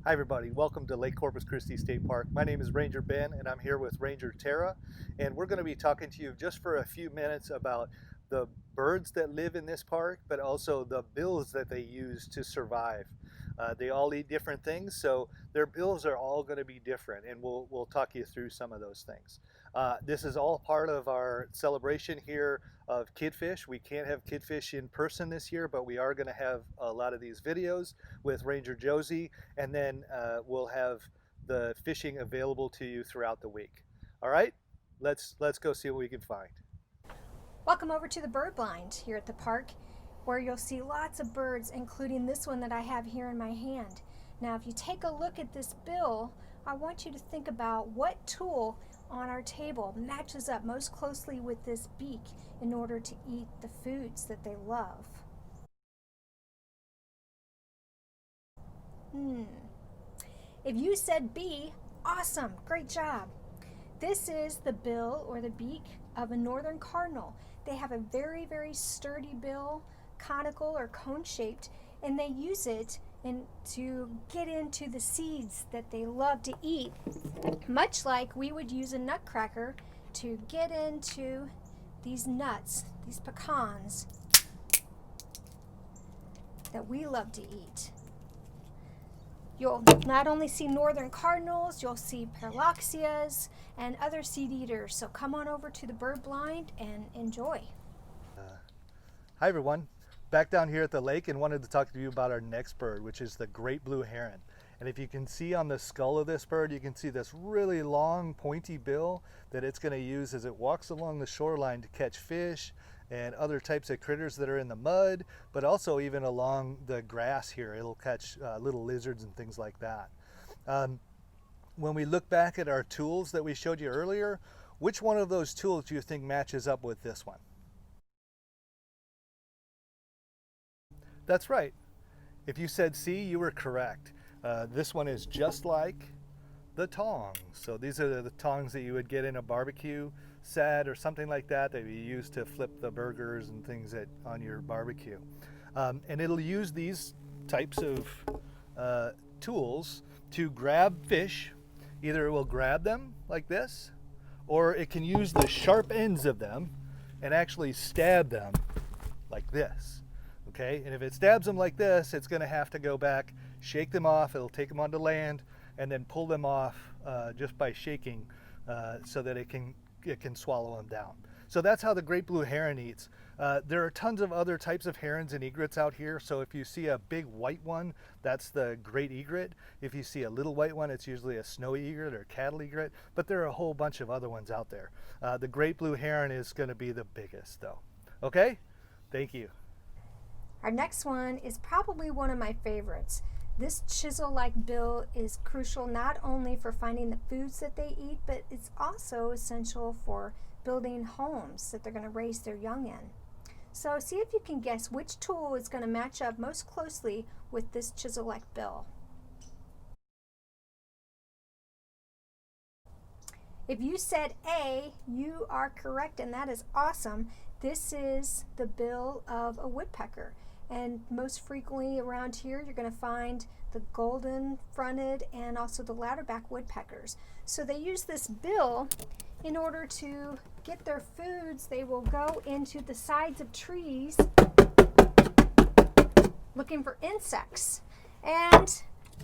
Hi everybody, welcome to Lake Corpus Christi State Park. My name is Ranger Ben and I'm here with Ranger Tara, and we're going to be talking to you just for a few minutes about the birds that live in this park, but also the bills that they use to survive. They all eat different things, so their bills are all going to be different, and we'll talk you through some of those things. This is all part of our celebration here of kidfish. We can't have kidfish in person this year, but we are going to have a lot of these videos with Ranger Josie, and then we'll have the fishing available to you throughout the week. All right, let's go see what we can find. Welcome over to the bird blind here at the park, where you'll see lots of birds, including this one that I have here in my hand. Now, if you take a look at this bill, I want you to think about what tool on our table matches up most closely with this beak in order to eat the foods that they love. If you said B, awesome, great job. This is the bill or the beak of a northern cardinal. They have a very, very sturdy bill, conical or cone-shaped, and they use it to get into the seeds that they love to eat, much like we would use a nutcracker to get into these nuts, these pecans that we love to eat. You'll not only see northern cardinals, you'll see paraloxias and other seed eaters. So come on over to the bird blind and enjoy. Hi everyone, back down here at the lake, and wanted to talk to you about our next bird, which is the great blue heron. And if you can see on the skull of this bird, you can see this really long pointy bill that it's going to use as it walks along the shoreline to catch fish and other types of critters that are in the mud, but also even along the grass here. It'll catch little lizards and things like that. When we look back at our tools that we showed you earlier, which one of those tools do you think matches up with this one? That's right. If you said C, you were correct. This one is just like the tongs. So these are the tongs that you would get in a barbecue set or something like that you use to flip the burgers and things on your barbecue. And it'll use these types of tools to grab fish. Either it will grab them like this, or it can use the sharp ends of them and actually stab them like this. Okay, and if it stabs them like this, it's going to have to go back, shake them off. It'll take them onto land, and then pull them off just by shaking, so that it can swallow them down. So that's how the great blue heron eats. There are tons of other types of herons and egrets out here. So if you see a big white one, that's the great egret. If you see a little white one, it's usually a snowy egret or cattle egret. But there are a whole bunch of other ones out there. The great blue heron is going to be the biggest, though. Okay, thank you. Our next one is probably one of my favorites. This chisel-like bill is crucial not only for finding the foods that they eat, but it's also essential for building homes that they're going to raise their young in. So see if you can guess which tool is going to match up most closely with this chisel-like bill. If you said A, you are correct, and that is awesome. This is the bill of a woodpecker. And most frequently around here, you're going to find the golden fronted and also the ladderback woodpeckers. So they use this bill in order to get their foods. They will go into the sides of trees looking for insects. And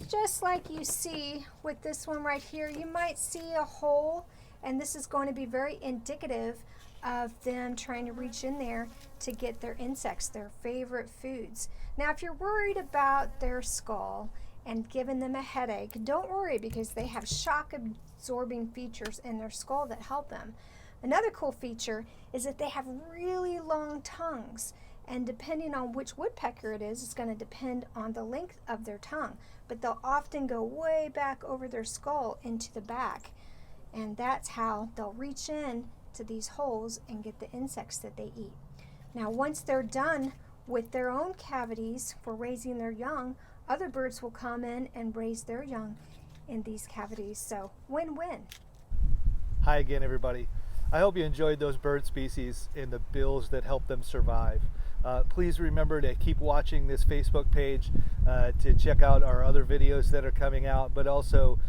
just like you see with this one right here, you might see a hole, and this is going to be very indicative of them trying to reach in there to get their insects, their favorite foods. Now, if you're worried about their skull and giving them a headache, don't worry, because they have shock absorbing features in their skull that help them. Another cool feature is that they have really long tongues, and depending on which woodpecker it is, it's going to depend on the length of their tongue, but they'll often go way back over their skull into the back, and that's how they'll reach in to these holes and get the insects that they eat. Now, once they're done with their own cavities for raising their young, other birds will come in and raise their young in these cavities. So win-win. Hi again, everybody. I hope you enjoyed those bird species and the bills that help them survive. Please remember to keep watching this Facebook page to check out our other videos that are coming out, but also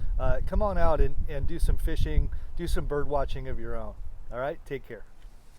come on out and do some fishing, do some bird watching of your own. All right, take care.